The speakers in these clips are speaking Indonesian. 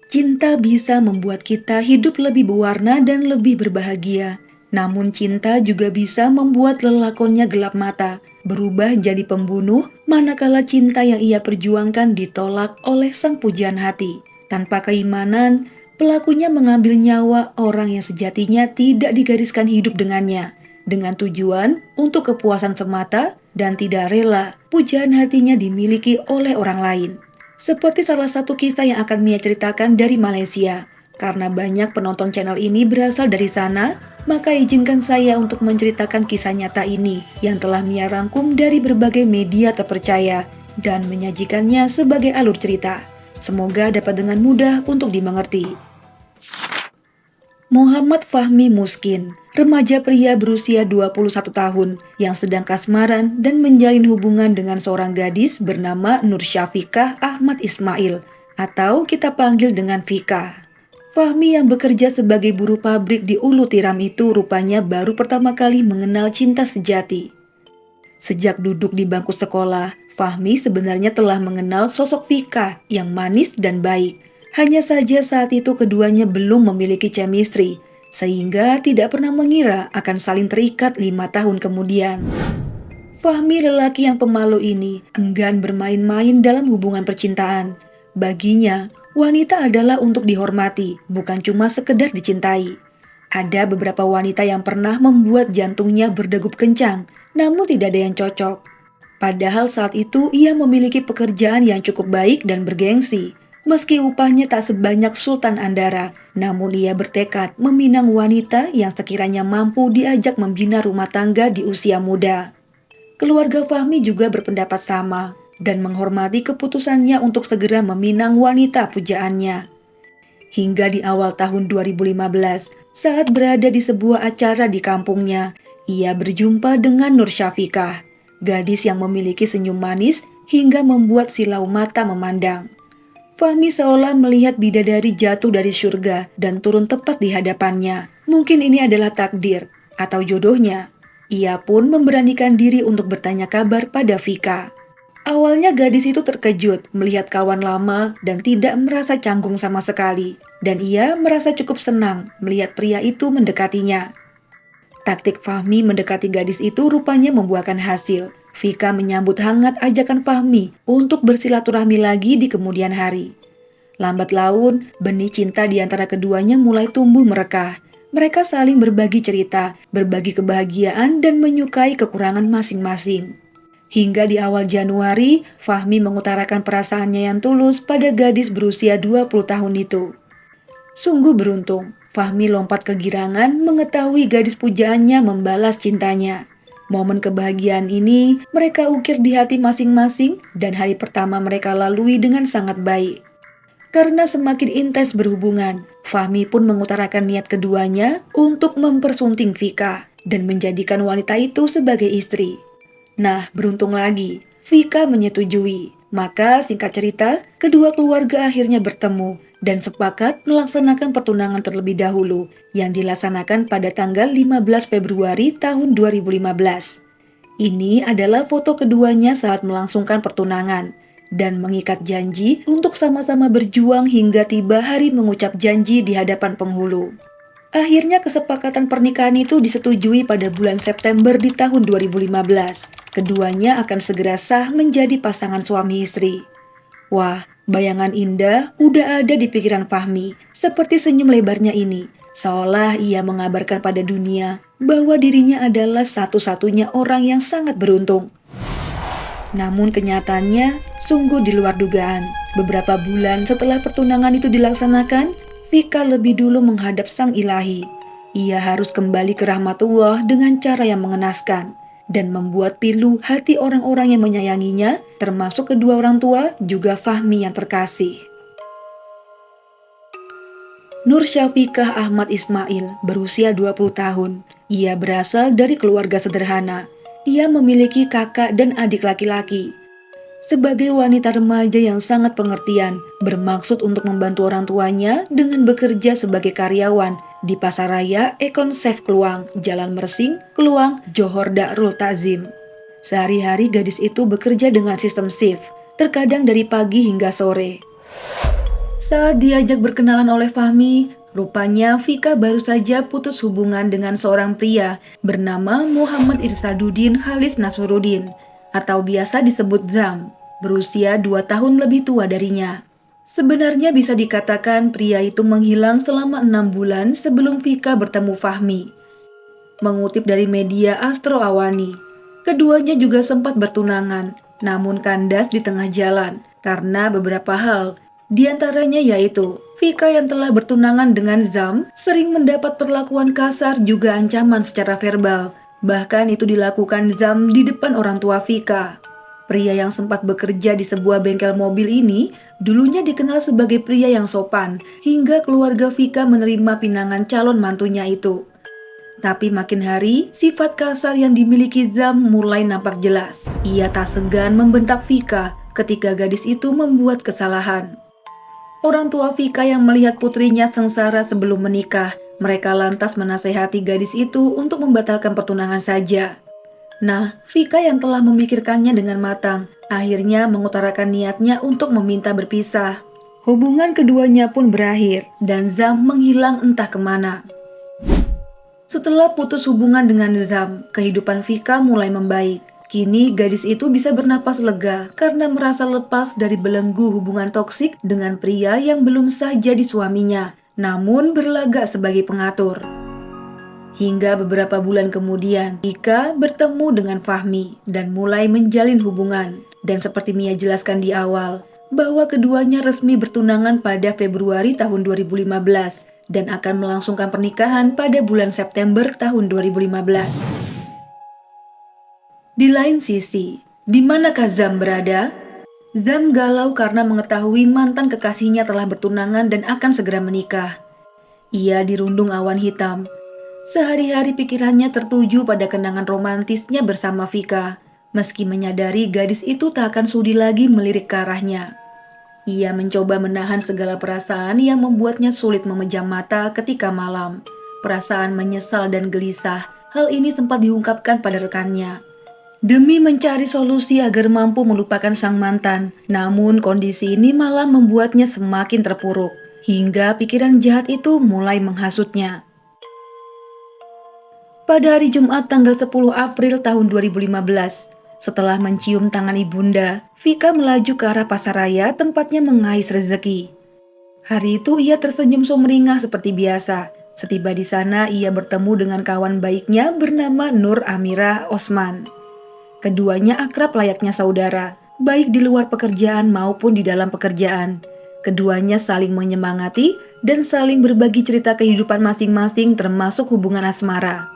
Cinta bisa membuat kita hidup lebih berwarna dan lebih berbahagia. Namun cinta juga bisa membuat lelakonnya gelap mata, berubah jadi pembunuh manakala cinta yang ia perjuangkan ditolak oleh sang pujian hati. Tanpa keimanan, pelakunya mengambil nyawa orang yang sejatinya tidak digariskan hidup dengannya, dengan tujuan untuk kepuasan semata dan tidak rela pujian hatinya dimiliki oleh orang lain. Seperti salah satu kisah yang akan Mia ceritakan dari Malaysia. Karena banyak penonton channel ini berasal dari sana, maka izinkan saya untuk menceritakan kisah nyata ini yang telah Mia rangkum dari berbagai media terpercaya dan menyajikannya sebagai alur cerita. Semoga dapat dengan mudah untuk dimengerti. Muhammad Fahmi Muskin, remaja pria berusia 21 tahun yang sedang kasmaran dan menjalin hubungan dengan seorang gadis bernama Nur Syafikah Ahmad Ismail atau kita panggil dengan Vika. Fahmi yang bekerja sebagai buruh pabrik di Ulu Tiram itu rupanya baru pertama kali mengenal cinta sejati. Sejak duduk di bangku sekolah, Fahmi sebenarnya telah mengenal sosok Vika yang manis dan baik. Hanya saja saat itu keduanya belum memiliki chemistry, sehingga tidak pernah mengira akan saling terikat 5 tahun kemudian. Fahmi lelaki yang pemalu ini enggan bermain-main dalam hubungan percintaan. Baginya, wanita adalah untuk dihormati, bukan cuma sekedar dicintai. Ada beberapa wanita yang pernah membuat jantungnya berdegup kencang, namun tidak ada yang cocok. Padahal saat itu ia memiliki pekerjaan yang cukup baik dan bergengsi. Meski upahnya tak sebanyak Sultan Andara, namun ia bertekad meminang wanita yang sekiranya mampu diajak membina rumah tangga di usia muda. Keluarga Fahmi juga berpendapat sama dan menghormati keputusannya untuk segera meminang wanita pujaannya. Hingga di awal tahun 2015, saat berada di sebuah acara di kampungnya, ia berjumpa dengan Nur Syafikah, gadis yang memiliki senyum manis hingga membuat silau mata memandang. Fahmi seolah melihat bidadari jatuh dari surga dan turun tepat di hadapannya. Mungkin ini adalah takdir atau jodohnya. Ia pun memberanikan diri untuk bertanya kabar pada Vika. Awalnya gadis itu terkejut melihat kawan lama dan tidak merasa canggung sama sekali. Dan ia merasa cukup senang melihat pria itu mendekatinya. Taktik Fahmi mendekati gadis itu rupanya membuahkan hasil. Vika menyambut hangat ajakan Fahmi untuk bersilaturahmi lagi di kemudian hari. Lambat laun, benih cinta di antara keduanya mulai tumbuh merekah. Mereka saling berbagi cerita, berbagi kebahagiaan, dan menyukai kekurangan masing-masing. Hingga di awal Januari, Fahmi mengutarakan perasaannya yang tulus pada gadis berusia 20 tahun itu. Sungguh beruntung, Fahmi lompat kegirangan mengetahui gadis pujaannya membalas cintanya. Momen kebahagiaan ini mereka ukir di hati masing-masing dan hari pertama mereka lalui dengan sangat baik. Karena semakin intens berhubungan, Fahmi pun mengutarakan niat keduanya untuk mempersunting Vika dan menjadikan wanita itu sebagai istri. Nah, beruntung lagi, Vika menyetujui. Maka singkat cerita, kedua keluarga akhirnya bertemu dan sepakat melaksanakan pertunangan terlebih dahulu yang dilaksanakan pada tanggal 15 Februari tahun 2015. Ini adalah foto keduanya saat melangsungkan pertunangan dan mengikat janji untuk sama-sama berjuang hingga tiba hari mengucap janji di hadapan penghulu. Akhirnya kesepakatan pernikahan itu disetujui pada bulan September di tahun 2015. Keduanya akan segera sah menjadi pasangan suami istri. Wah, bayangan indah udah ada di pikiran Fahmi, seperti senyum lebarnya ini. Seolah ia mengabarkan pada dunia bahwa dirinya adalah satu-satunya orang yang sangat beruntung. Namun kenyataannya sungguh di luar dugaan. Beberapa bulan setelah pertunangan itu dilaksanakan, Vika lebih dulu menghadap Sang Ilahi. Ia harus kembali ke rahmatullah dengan cara yang mengenaskan dan membuat pilu hati orang-orang yang menyayanginya, termasuk kedua orang tua, juga Fahmi yang terkasih. Nur Syafikah Ahmad Ismail berusia 20 tahun. Ia berasal dari keluarga sederhana. Ia memiliki kakak dan adik laki-laki. Sebagai wanita remaja yang sangat pengertian, bermaksud untuk membantu orang tuanya dengan bekerja sebagai karyawan di Pasaraya Ekon Chef Kluang, Jalan Mersing, Kluang, Johor Darul Ta'zim. Sehari-hari gadis itu bekerja dengan sistem shift, terkadang dari pagi hingga sore. Saat diajak berkenalan oleh Fahmi, rupanya Vika baru saja putus hubungan dengan seorang pria bernama Muhammad Irsaduddin Halis Nasruddin atau biasa disebut Zam, berusia 2 tahun lebih tua darinya. Sebenarnya bisa dikatakan pria itu menghilang selama 6 bulan sebelum Vika bertemu Fahmi. Mengutip dari media Astro Awani, keduanya juga sempat bertunangan, namun kandas di tengah jalan karena beberapa hal. Di antaranya yaitu, Vika yang telah bertunangan dengan Zam sering mendapat perlakuan kasar juga ancaman secara verbal. Bahkan itu dilakukan Zam di depan orang tua Vika. Pria yang sempat bekerja di sebuah bengkel mobil ini dulunya dikenal sebagai pria yang sopan hingga keluarga Vika menerima pinangan calon mantunya itu. Tapi makin hari, sifat kasar yang dimiliki Zam mulai nampak jelas. Ia tak segan membentak Vika ketika gadis itu membuat kesalahan. Orang tua Vika yang melihat putrinya sengsara sebelum menikah, mereka lantas menasehati gadis itu untuk membatalkan pertunangan saja. Nah, Vika yang telah memikirkannya dengan matang, akhirnya mengutarakan niatnya untuk meminta berpisah. Hubungan keduanya pun berakhir, dan Zam menghilang entah kemana. Setelah putus hubungan dengan Zam, kehidupan Vika mulai membaik. Kini gadis itu bisa bernapas lega karena merasa lepas dari belenggu hubungan toksik dengan pria yang belum sah jadi suaminya, namun berlagak sebagai pengatur. Hingga beberapa bulan kemudian, Vika bertemu dengan Fahmi dan mulai menjalin hubungan. Dan seperti Mia jelaskan di awal, bahwa keduanya resmi bertunangan pada Februari tahun 2015 dan akan melangsungkan pernikahan pada bulan September tahun 2015. Di lain sisi, di manakah Zam berada? Zam galau karena mengetahui mantan kekasihnya telah bertunangan dan akan segera menikah. Ia dirundung awan hitam. Sehari-hari pikirannya tertuju pada kenangan romantisnya bersama Vika, meski menyadari gadis itu tak akan sudi lagi melirik ke arahnya. Ia mencoba menahan segala perasaan yang membuatnya sulit memejam mata ketika malam. Perasaan menyesal dan gelisah, hal ini sempat diungkapkan pada rekannya. Demi mencari solusi agar mampu melupakan sang mantan, namun kondisi ini malah membuatnya semakin terpuruk, hingga pikiran jahat itu mulai menghasutnya. Pada hari Jumat tanggal 10 April tahun 2015, setelah mencium tangan ibunda, Vika melaju ke arah pasaraya tempatnya mengais rezeki. Hari itu ia tersenyum sumringah seperti biasa. Setiba di sana ia bertemu dengan kawan baiknya bernama Nur Amirah Osman. Keduanya akrab layaknya saudara, baik di luar pekerjaan maupun di dalam pekerjaan. Keduanya saling menyemangati dan saling berbagi cerita kehidupan masing-masing termasuk hubungan asmara.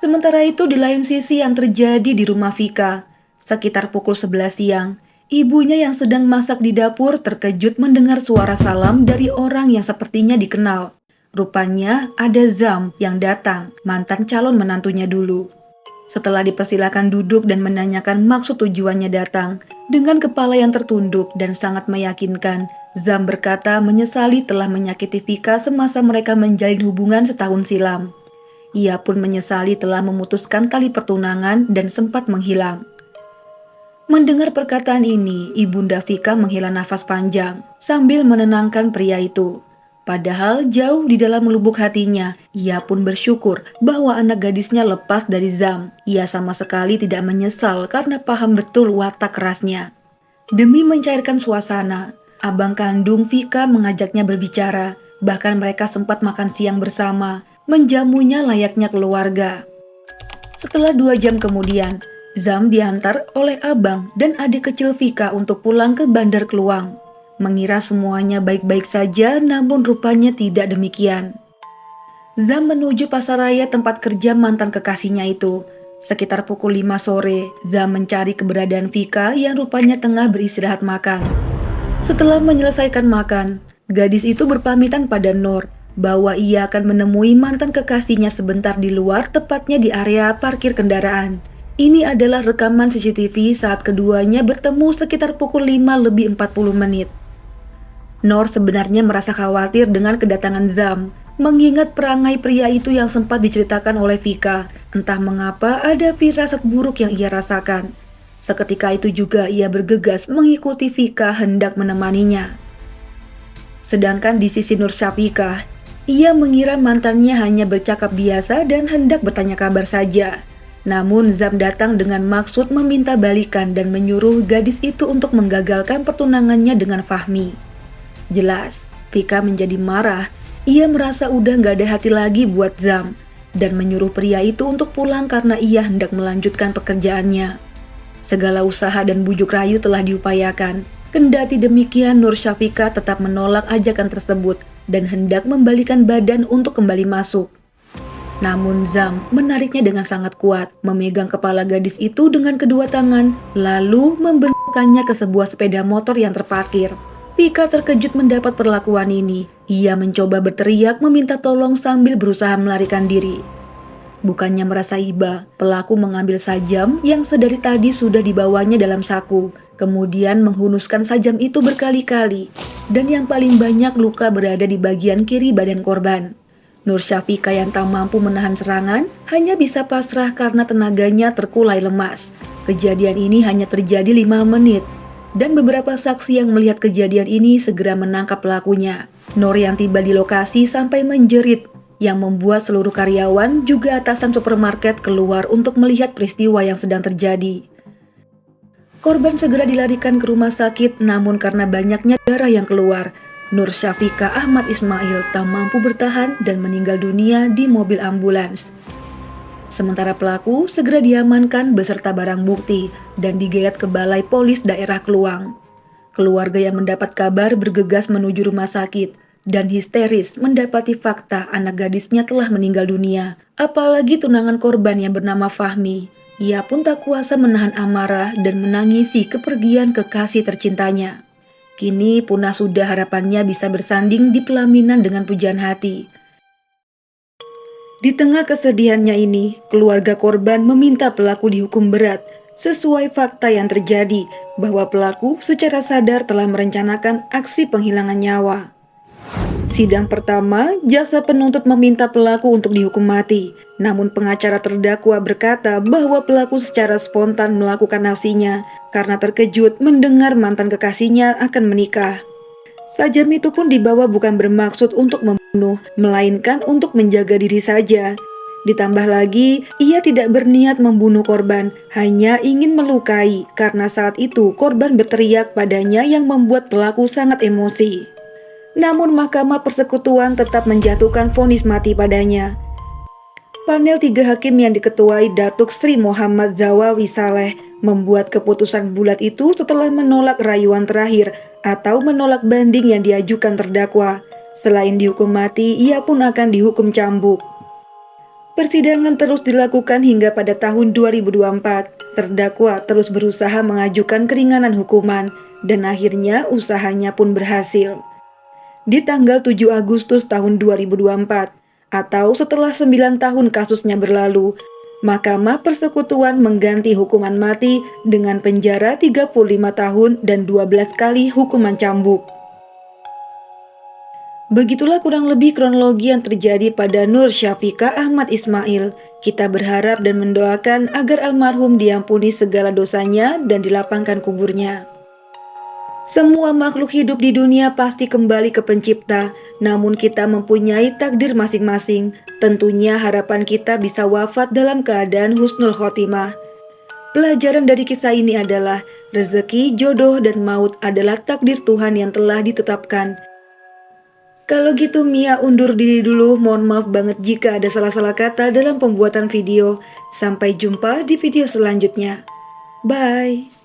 Sementara itu di lain sisi yang terjadi di rumah Vika, sekitar pukul 11 siang, ibunya yang sedang masak di dapur terkejut mendengar suara salam dari orang yang sepertinya dikenal. Rupanya ada Zam yang datang, mantan calon menantunya dulu. Setelah dipersilakan duduk dan menanyakan maksud tujuannya datang, dengan kepala yang tertunduk dan sangat meyakinkan, Zam berkata menyesali telah menyakiti Vika semasa mereka menjalin hubungan setahun silam. Ia pun menyesali telah memutuskan tali pertunangan dan sempat menghilang. Mendengar perkataan ini, ibunda Vika menghela nafas panjang sambil menenangkan pria itu. Padahal jauh di dalam lubuk hatinya, ia pun bersyukur bahwa anak gadisnya lepas dari Zam. Ia sama sekali tidak menyesal karena paham betul watak kerasnya. Demi mencairkan suasana, abang kandung Vika mengajaknya berbicara. Bahkan mereka sempat makan siang bersama, menjamunya layaknya keluarga. Setelah 2 jam kemudian, Zam diantar oleh abang dan adik kecil Vika untuk pulang ke Bandar Kluang. Mengira semuanya baik-baik saja, namun rupanya tidak demikian. Zam menuju pasaraya tempat kerja mantan kekasihnya itu. Sekitar pukul 5 sore, Zam mencari keberadaan Vika yang rupanya tengah beristirahat makan. Setelah menyelesaikan makan, gadis itu berpamitan pada Nur bahwa ia akan menemui mantan kekasihnya sebentar di luar, tepatnya di area parkir kendaraan. Ini adalah rekaman CCTV saat keduanya bertemu sekitar pukul 5:40. Nur sebenarnya merasa khawatir dengan kedatangan Zam, mengingat perangai pria itu yang sempat diceritakan oleh Vika. Entah mengapa ada firasat buruk yang ia rasakan. Seketika itu juga ia bergegas mengikuti Vika hendak menemaninya. Sedangkan di sisi Nur Syafikah, ia mengira mantannya hanya bercakap biasa dan hendak bertanya kabar saja. Namun Zam datang dengan maksud meminta balikan dan menyuruh gadis itu untuk menggagalkan pertunangannya dengan Fahmi. Jelas, Vika menjadi marah. Ia merasa udah gak ada hati lagi buat Zam dan menyuruh pria itu untuk pulang karena ia hendak melanjutkan pekerjaannya. Segala usaha dan bujuk rayu telah diupayakan. Kendati demikian, Nur Syafikah tetap menolak ajakan tersebut dan hendak membalikan badan untuk kembali masuk. Namun Zam menariknya dengan sangat kuat, memegang kepala gadis itu dengan kedua tangan, lalu membentangkannya ke sebuah sepeda motor yang terparkir. Vika terkejut mendapat perlakuan ini. Ia mencoba berteriak meminta tolong sambil berusaha melarikan diri. Bukannya merasa iba, pelaku mengambil sajam yang sedari tadi sudah dibawanya dalam saku, kemudian menghunuskan sajam itu berkali-kali, dan yang paling banyak luka berada di bagian kiri badan korban. Nur Syafikah yang tak mampu menahan serangan hanya bisa pasrah karena tenaganya terkulai lemas. Kejadian ini hanya terjadi 5 menit, dan beberapa saksi yang melihat kejadian ini segera menangkap pelakunya. Nur yang tiba di lokasi sampai menjerit, yang membuat seluruh karyawan juga atasan supermarket keluar untuk melihat peristiwa yang sedang terjadi. Korban segera dilarikan ke rumah sakit, namun karena banyaknya darah yang keluar, Nur Syafikah Ahmad Ismail tak mampu bertahan dan meninggal dunia di mobil ambulans. Sementara pelaku segera diamankan beserta barang bukti dan digeret ke Balai Polis Daerah Kluang. Keluarga yang mendapat kabar bergegas menuju rumah sakit dan histeris mendapati fakta anak gadisnya telah meninggal dunia. Apalagi tunangan korban yang bernama Fahmi. Ia pun tak kuasa menahan amarah dan menangisi kepergian kekasih tercintanya. Kini punah sudah harapannya bisa bersanding di pelaminan dengan pujian hati. Di tengah kesedihannya ini, keluarga korban meminta pelaku dihukum berat sesuai fakta yang terjadi bahwa pelaku secara sadar telah merencanakan aksi penghilangan nyawa. Sidang pertama, jaksa penuntut meminta pelaku untuk dihukum mati. Namun pengacara terdakwa berkata bahwa pelaku secara spontan melakukan aksinya karena terkejut mendengar mantan kekasihnya akan menikah. Sajam itu pun dibawa bukan bermaksud untuk membunuh, melainkan untuk menjaga diri saja. Ditambah lagi, ia tidak berniat membunuh korban, hanya ingin melukai karena saat itu korban berteriak padanya yang membuat pelaku sangat emosi. Namun Mahkamah Persekutuan tetap menjatuhkan vonis mati padanya. Panel 3 hakim yang diketuai Datuk Sri Muhammad Zawawi Saleh membuat keputusan bulat itu setelah menolak rayuan terakhir atau menolak banding yang diajukan terdakwa. Selain dihukum mati, ia pun akan dihukum cambuk. Persidangan terus dilakukan hingga pada tahun 2024. Terdakwa terus berusaha mengajukan keringanan hukuman dan akhirnya usahanya pun berhasil. Di tanggal 7 Agustus tahun 2024, atau setelah 9 tahun kasusnya berlalu, Mahkamah Persekutuan mengganti hukuman mati dengan penjara 35 tahun dan 12 kali hukuman cambuk. Begitulah kurang lebih kronologi yang terjadi pada Nur Syafikah Ahmad Ismail. Kita berharap dan mendoakan agar almarhum diampuni segala dosanya dan dilapangkan kuburnya. Semua makhluk hidup di dunia pasti kembali ke pencipta, namun kita mempunyai takdir masing-masing. Tentunya harapan kita bisa wafat dalam keadaan husnul khotimah. Pelajaran dari kisah ini adalah rezeki, jodoh, dan maut adalah takdir Tuhan yang telah ditetapkan. Kalau gitu Mia undur diri dulu, mohon maaf banget jika ada salah-salah kata dalam pembuatan video. Sampai jumpa di video selanjutnya. Bye!